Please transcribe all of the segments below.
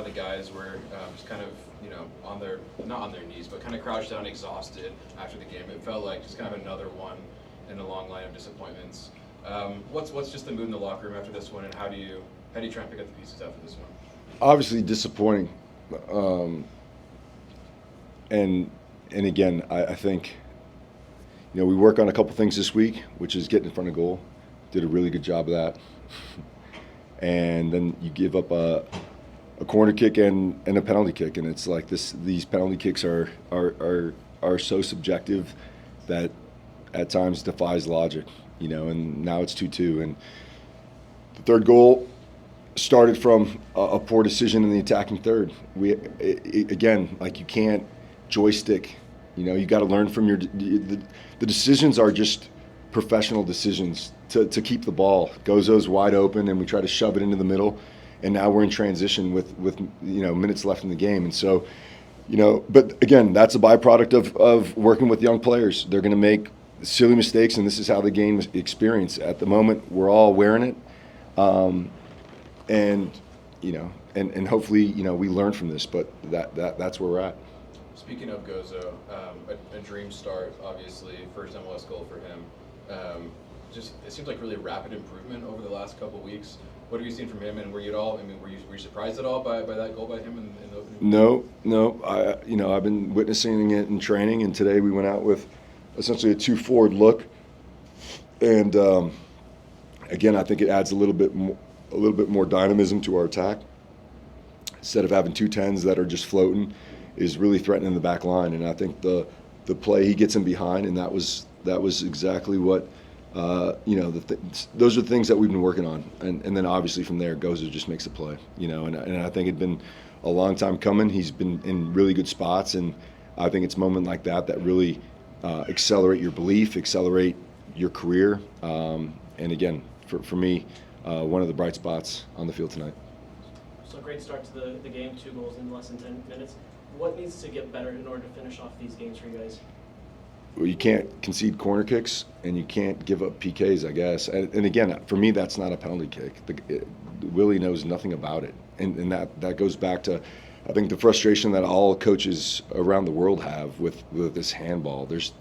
lot of the guys were just kind of, not on their knees, but kind of crouched down, exhausted after the game. It felt like just kind of another one in a long line of disappointments. What's just the mood in the locker room after this one, and how do you try and pick up the pieces after this one? Obviously disappointing, and again, I think we work on a couple things this week, which is getting in front of goal. Did a really good job of that, and then you give up a corner kick and a penalty kick, and it's like these penalty kicks are so subjective that at times defies logic, and now it's 2-2, and the third goal started from a poor decision in the attacking third. Again, like, you can't joystick, you got to learn from the decisions are just professional decisions to keep the ball. Gozo's wide open and we try to shove it into the middle, and now we're in transition with minutes left in the game. And so, but again, that's a byproduct of working with young players. They're going to make silly mistakes, and this is how the game is experienced. At the moment, we're all wearing it. And hopefully, we learn from this, but that's where we're at. Speaking of Gozo, a dream start, obviously, first MLS goal for him. Just, it seems like really rapid improvement over the last couple of weeks. What have you seen from him, and were you surprised at all by that goal by him in the opening? No. I've been witnessing it in training, and today we went out with essentially a 2-forward look, and again, I think it adds a little bit more dynamism to our attack. Instead of having 2 10s that are just floating, is really threatening the back line, and I think the play he gets in behind, and that was exactly what those are the things that we've been working on, and then obviously from there Gozo just makes a play, and I think it'd been a long time coming. He's been in really good spots, and I think it's a moment like that really accelerate your belief, accelerate your career, and again, for me, one of the bright spots on the field tonight. So great start to the game, 2 goals in less than 10 minutes. What needs to get better in order to finish off these games for you guys? Well, you can't concede corner kicks, and you can't give up PKs, I guess. And again, for me, that's not a penalty kick. Willie knows nothing about it, and that goes back to, I think, the frustration that all coaches around the world have with this handball. There's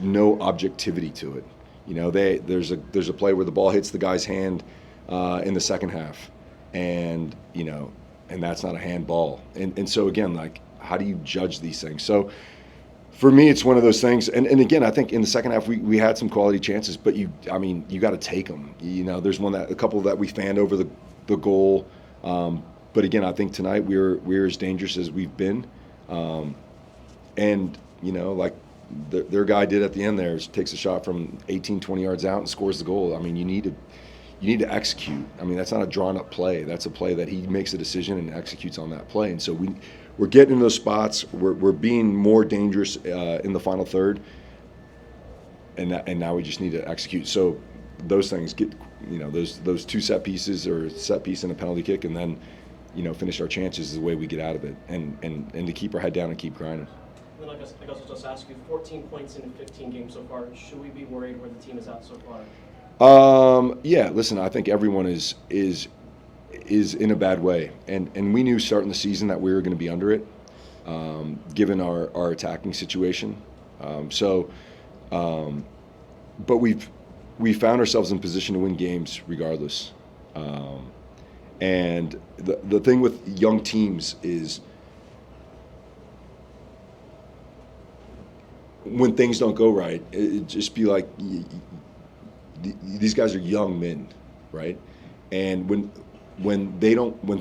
no objectivity to it. There's a play where the ball hits the guy's hand in the second half, and that's not a handball. And so again, like, how do you judge these things? So for me, it's one of those things. And again, I think in the second half we had some quality chances, but you got to take them. There's a couple that we fanned over the goal. But again, I think tonight we're as dangerous as we've been. And like their guy did at the end there, takes a shot from 18, 20 yards out and scores the goal. I mean, you need to execute. I mean, that's not a drawn-up play. That's a play that he makes a decision and executes on that play. And so we're getting in those spots. We're being more dangerous in the final third, and now we just need to execute. So those things get, those 2 set pieces, or a set piece and a penalty kick, and then finish our chances is the way we get out of it, and to keep our head down and keep grinding. And then I guess I'll just ask you, 14 points in 15 games so far. Should we be worried where the team is at so far? Yeah, listen, I think everyone is in a bad way, and we knew starting the season that we were going to be under it, given our attacking situation. But we found ourselves in position to win games regardless. And the thing with young teams is, when things don't go right, it just be like, these guys are young men, right? And when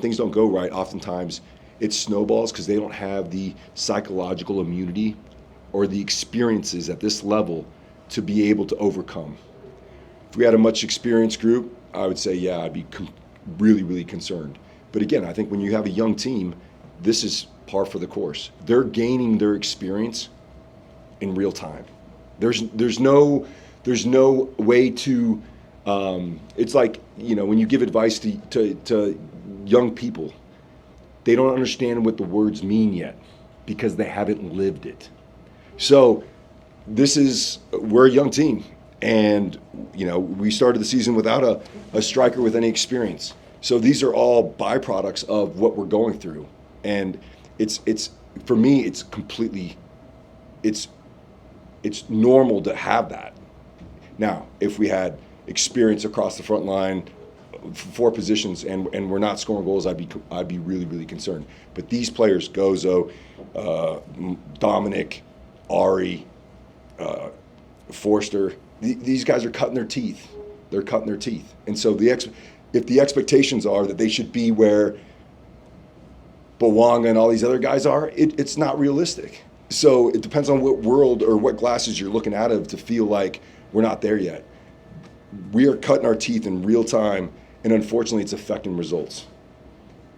things don't go right, oftentimes it snowballs because they don't have the psychological immunity or the experiences at this level to be able to overcome. If we had a much experienced group, I would say, yeah, I'd be really, really concerned. But again, I think when you have a young team, this is par for the course. They're gaining their experience in real time. There's no way to. It's like, when you give advice to young people, they don't understand what the words mean yet because they haven't lived it. So we're a young team, and we started the season without a striker with any experience. So these are all byproducts of what we're going through, and it's for me, it's completely, it's normal to have that. Now, if we had experience across the front line, 4 positions, and we're not scoring goals, I'd be really concerned. But these players, Gozo, Dominic, Ari, Forster, these guys are cutting their teeth. They're cutting their teeth, and so if the expectations are that they should be where Bawanga and all these other guys are, it's not realistic. So it depends on what world or what glasses you're looking out of to feel like we're not there yet. We are cutting our teeth in real time, and unfortunately it's affecting results.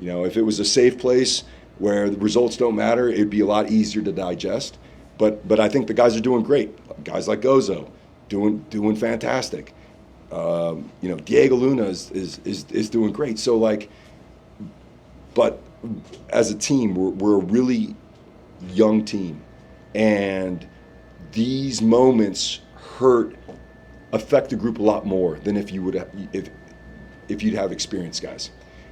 You know, if it was a safe place where the results don't matter, it'd be a lot easier to digest. But I think the guys are doing great. Guys like Gozo, doing fantastic. You know, Diego Luna is doing great. So like, but as a team, we're a really young team, and these moments affect the group a lot more than if you'd have experienced guys.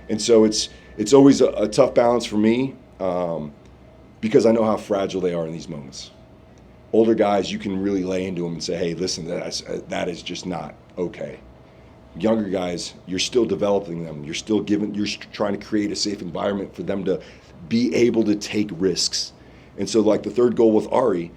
And so it's always a tough balance for me, because I know how fragile they are in these moments. Older guys, you can really lay into them and say, hey, listen, that is just not okay. Younger guys, you're still developing them. You're trying to create a safe environment for them to be able to take risks. And so like the third goal with Ari,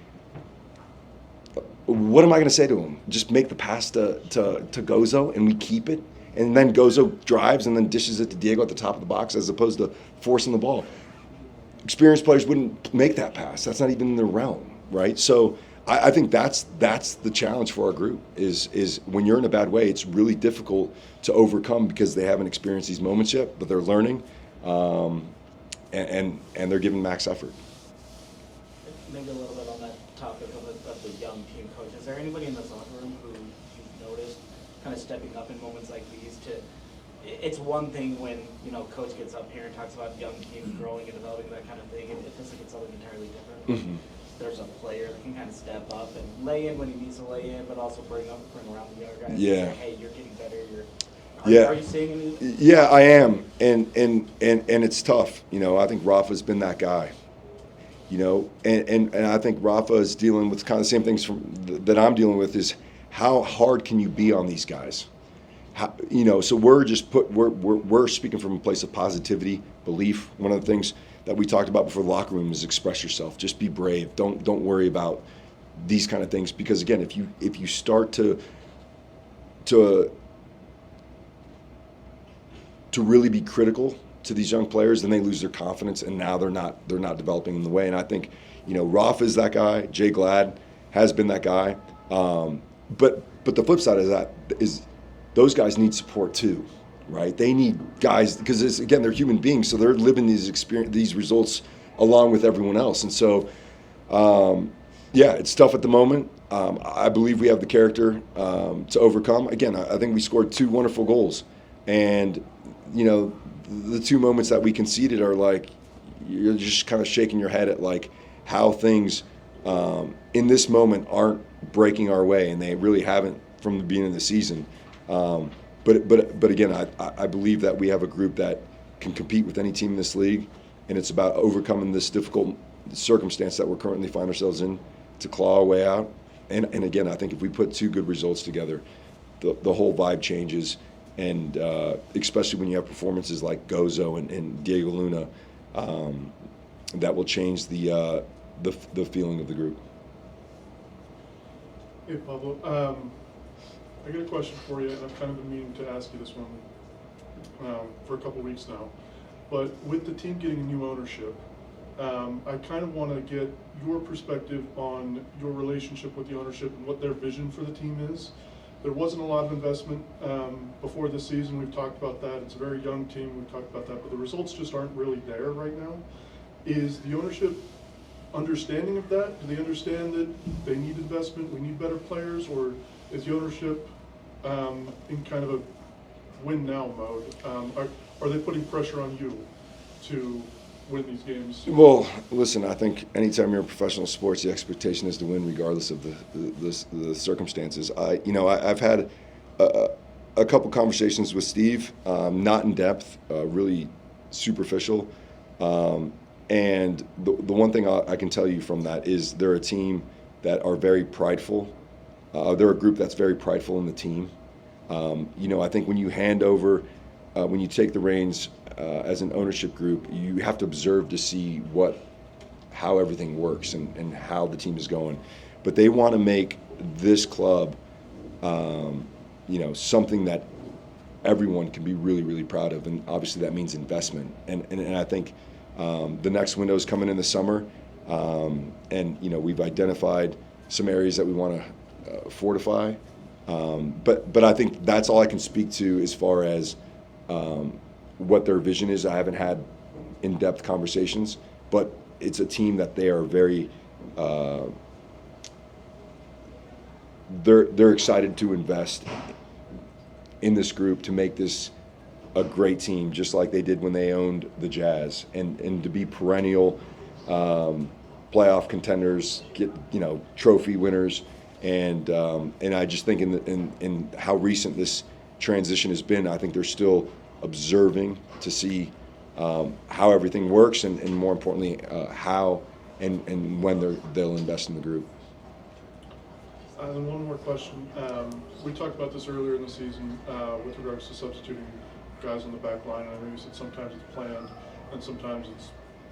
what am I going to say to him? Just make the pass to Gozo and we keep it? And then Gozo drives and then dishes it to Diego at the top of the box as opposed to forcing the ball. Experienced players wouldn't make that pass. That's not even in their realm, right? So I think that's the challenge for our group is when you're in a bad way, it's really difficult to overcome because they haven't experienced these moments yet, but they're learning, and they're giving max effort. Maybe a little bit on that topic of the young team coach. Is there anybody in the locker room who you've noticed kind of stepping up in moments like these it's one thing when, you know, coach gets up here and talks about young teams growing and developing, that kind of thing, and it feels like it's something entirely different. Mm-hmm. There's a player that can kind of step up and lay in when he needs to lay in, but also bring around the younger guys. Yeah. And say, hey, you're getting better. Are you seeing any? Yeah, I am, and it's tough. You know, I think Rafa's been that guy. You know, and I think Rafa is dealing with kind of the same things that I'm dealing with. Is how hard can you be on these guys? You know, so we're speaking from a place of positivity, belief. One of the things that we talked about before the locker room is express yourself. Just be brave. Don't worry about these kind of things, because again, if you start to really be critical to these young players, then they lose their confidence, and now they're not developing in the way. And I think, you know, Rafa is that guy. Jay Glad has been that guy. But the flip side of that is those guys need support too, right? They need guys because again, they're human beings, so they're living these results along with everyone else. And so, yeah, it's tough at the moment. I believe we have the character to overcome. Again, I think we scored 2 wonderful goals, and you know, the 2 moments that we conceded are like you're just kind of shaking your head at like how things in this moment aren't breaking our way, and they really haven't from the beginning of the season. But again, I believe that we have a group that can compete with any team in this league, and it's about overcoming this difficult circumstance that we're currently find ourselves in to claw our way out. And again, I think if we put 2 good results together, the whole vibe changes, and especially when you have performances like Gozo and Diego Luna, that will change the feeling of the group. Hey, Pablo. I got a question for you, and I've kind of been meaning to ask you this one for a couple weeks now. But with the team getting new ownership, I kind of want to get your perspective on your relationship with the ownership and what their vision for the team is. There wasn't a lot of investment before this season. We've talked about that. It's a very young team. We've talked about that. But the results just aren't really there right now. Is the ownership understanding of that? Do they understand that they need investment, we need better players, or is the ownership in kind of a win-now mode? Are they putting pressure on you to win these games? Well, listen, I think anytime you're in professional sports, the expectation is to win regardless of the circumstances. I've had a a couple conversations with Steve, not in depth, really superficial. And the one thing I can tell you from that is they're a team that are very prideful. They're a group that's very prideful in the team. I think when you hand over, when you take the reins as an ownership group, you have to observe to see how everything works and how the team is going. But they want to make this club, something that everyone can be really, really proud of. And obviously that means investment. And I think the next window is coming in the summer. We've identified some areas that we want to fortify. But I think that's all I can speak to as far as what their vision is. I haven't had in-depth conversations, but it's a team that they are very they're excited to invest in this group to make this a great team, just like they did when they owned the Jazz, and to be perennial playoff contenders, get trophy winners, and I just think in how recent this transition has been, I think they're still observing to see how everything works, and more importantly, how and when they'll invest in the group. And one more question. We talked about this earlier in the season with regards to substituting guys on the back line. And I know you said sometimes it's planned and sometimes it's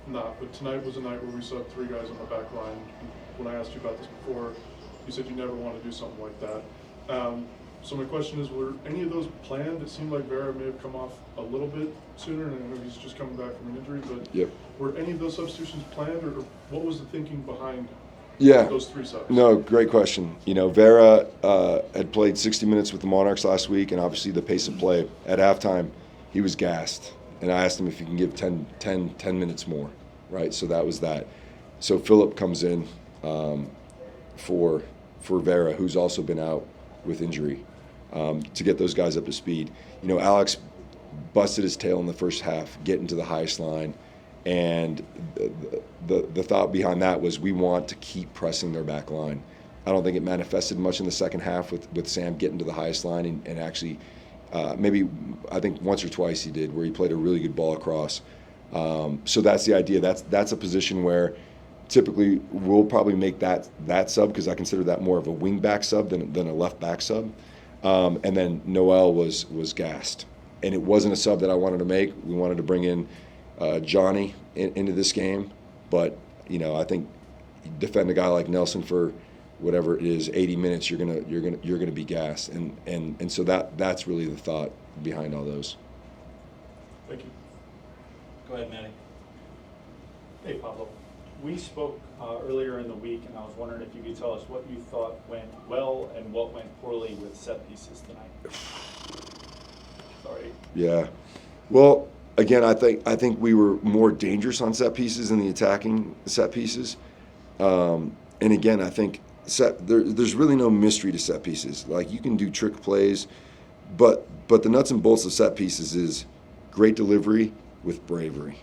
not. But tonight was a night where we saw 3 guys on the back line. When I asked you about this before, you said you never want to do something like that. So my question is, were any of those planned? It seemed like Vera may have come off a little bit sooner, and I know he's just coming back from an injury, but Yep. were any of those substitutions planned, or what was the thinking behind those 3 subs? No, great question. Vera had played 60 minutes with the Monarchs last week, and obviously the pace of play. At halftime, he was gassed, and I asked him if he can give 10 minutes more, right? So that was that. So Philip comes in for Vera, who's also been out with injury, to get those guys up to speed. Alex busted his tail in the first half, getting to the highest line. And the thought behind that was we want to keep pressing their back line. I don't think it manifested much in the second half with Sam getting to the highest line and actually maybe I think once or twice he did where he played a really good ball across. So that's the idea. That's a position where typically we'll probably make that sub because I consider that more of a wing back sub than a left back sub. And then Noel was gassed. And it wasn't a sub that I wanted to make. We wanted to bring in Johnny into this game, but I think you defend a guy like Nelson for whatever it is, 80 minutes, you're gonna be gassed, and so that's really the thought behind all those. Thank you. Go ahead, Manny. Hey, Pablo. We spoke earlier in the week, and I was wondering if you could tell us what you thought went well and what went poorly with set pieces tonight. Sorry. Yeah. Well, again, I think we were more dangerous on set pieces than the attacking set pieces. And again, I think there's really no mystery to set pieces. Like, you can do trick plays, but the nuts and bolts of set pieces is great delivery with bravery,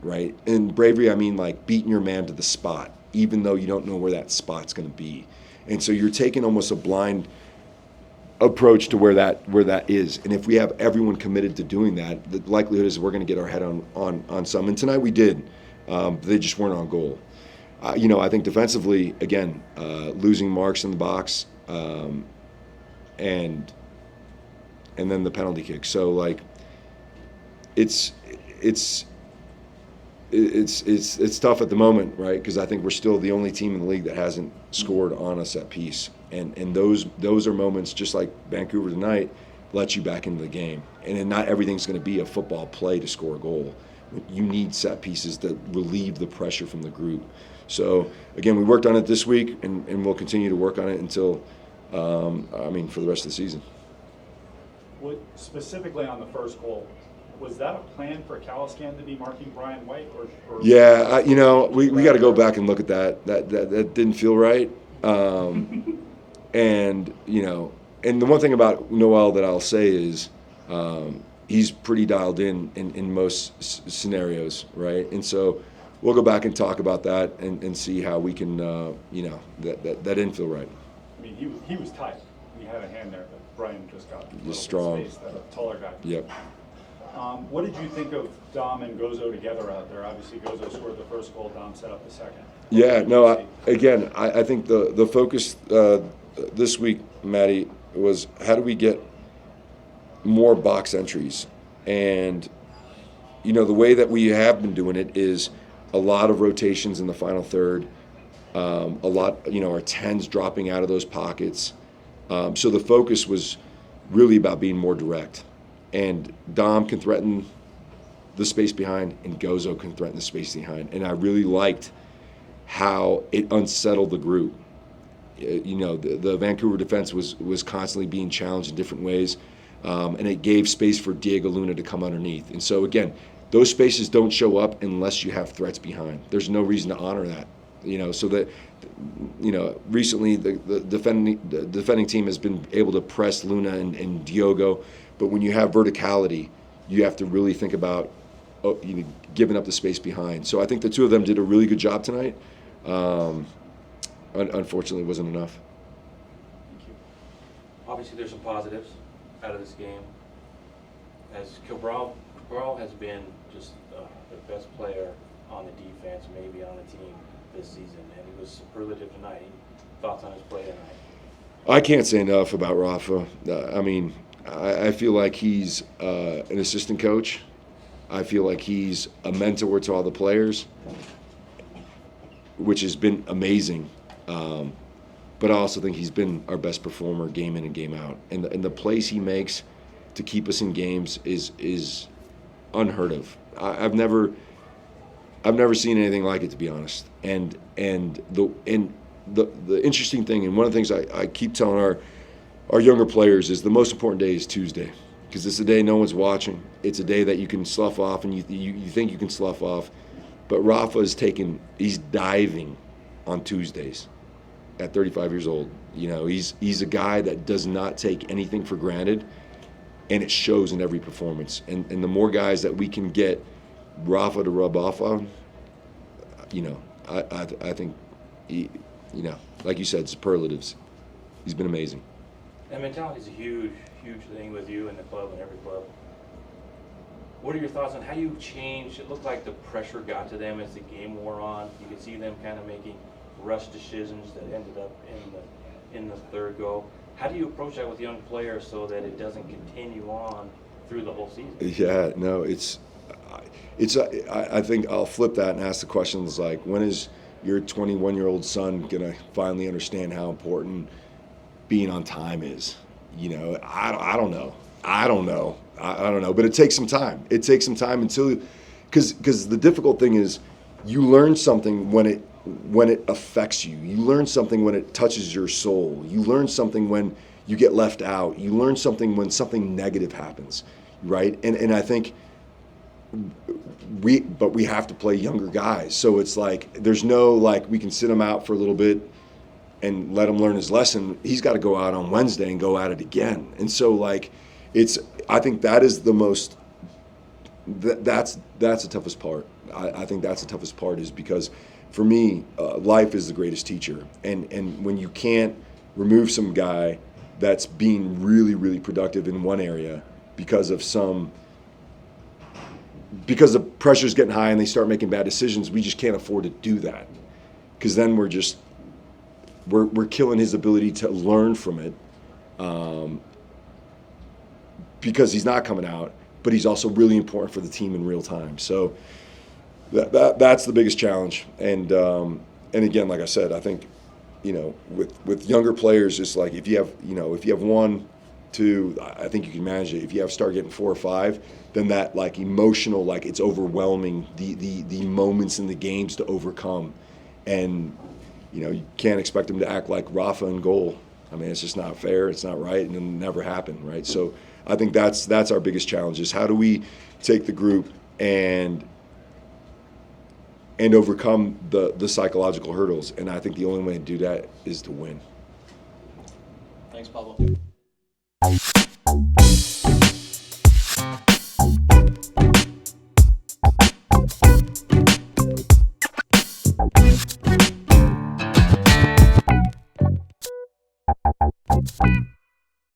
right? And bravery, I mean like beating your man to the spot, even though you don't know where that spot's going to be. And so you're taking almost a blind approach to where that is, and if we have everyone committed to doing that, the likelihood is we're going to get our head on some. And tonight we did. They just weren't on goal. I think defensively, again, losing marks in the box, and then the penalty kick. So like, it's tough at the moment, right? Because I think we're still the only team in the league that hasn't scored on a set piece. And those are moments, just like Vancouver tonight, let you back into the game. And then not everything's going to be a football play to score a goal. You need set pieces that relieve the pressure from the group. So, again, we worked on it this week, and we'll continue to work on it until, for the rest of the season. Specifically on the first goal, was that a plan for Caliscan to be marking Brian White? Or Yeah, we got to go back and look at that. That didn't feel right. And the one thing about Noel that I'll say is he's pretty dialed in most scenarios, right? And so we'll go back and talk about that and see how we can, that didn't feel right. I mean, he was tight. He had a hand there, but Brian just got a little strong. space, that taller guy. Yep. What did you think of Dom and Gozo together out there? Obviously, Gozo scored the first goal, Dom set up the second. Yeah, no, I think the focus this week, Matty, was how do we get more box entries? And, you know, the way that we have been doing it is a lot of rotations in the final third, a lot, you know, our 10s dropping out of those pockets. So the focus was really about being more direct. And Dom can threaten the space behind, and Gozo can threaten the space behind. And I really liked how it unsettled the group. You know, the Vancouver defense was constantly being challenged in different ways, and it gave space for Diego Luna to come underneath. And so, again, those spaces don't show up unless you have threats behind. There's no reason to honor that. You know, so that, you know, recently the defending team has been able to press Luna and Diogo, but when you have verticality, you have to really think about giving up the space behind. So I think the two of them did a really good job tonight. Unfortunately, it wasn't enough. Thank you. Obviously, there's some positives out of this game. As Cabral has been just the best player on the defense, maybe on the team this season, and he was superlative tonight. Thoughts on his play tonight? I can't say enough about Rafa. I mean, I feel like he's an assistant coach. I feel like he's a mentor to all the players, which has been amazing. But I also think he's been our best performer game in and game out. And the plays he makes to keep us in games is unheard of. I've never seen anything like it, to be honest. And the interesting thing, and one of the things I keep telling our younger players, is the most important day is Tuesday, because it's a day no one's watching. It's a day that you can slough off, and you think you can slough off. But Rafa he's diving on Tuesdays at 35 years old. You know, he's a guy that does not take anything for granted, and it shows in every performance. And the more guys that we can get Rafa to rub off on, you know, I think, you know, like you said, superlatives. He's been amazing. And mentality is a huge, huge thing with you and the club and every club. What are your thoughts on how you changed? It looked like the pressure got to them as the game wore on. You could see them kind of making rush decisions that ended up in the third goal. How do you approach that with young players so that it doesn't continue on through the whole season? Yeah, no, I think I'll flip that and ask the questions like, when is your 21-year-old son gonna finally understand how important being on time is? You know, I don't know. I don't know, but it takes some time. It takes some time until, because the difficult thing is, you learn something when it affects you. You learn something when it touches your soul. You learn something when you get left out. You learn something when something negative happens, right? And I think we have to play younger guys. So it's like, there's no, like, we can sit him out for a little bit and let him learn his lesson. He's got to go out on Wednesday and go at it again. And so, like, I think that is the most, that's the toughest part. I think that's the toughest part, is because for me, life is the greatest teacher. And when you can't remove some guy that's being really, really productive in one area because the pressure's getting high and they start making bad decisions, we just can't afford to do that. Because then we're killing his ability to learn from it, because he's not coming out, but he's also really important for the team in real time. So that's the biggest challenge. And again, like I said, I think, you know, with younger players, it's like, if you have 1, 2, I think you can manage it. If you start getting 4 or 5, then that, like, emotional, like, it's overwhelming, the moments in the games to overcome. And, you know, you can't expect them to act like Rafa in goal. I mean, it's just not fair, it's not right, and it'll never happen, right? So I think that's our biggest challenge, is how do we take the group and overcome the psychological hurdles. And I think the only way to do that is to win. Thanks, Pablo.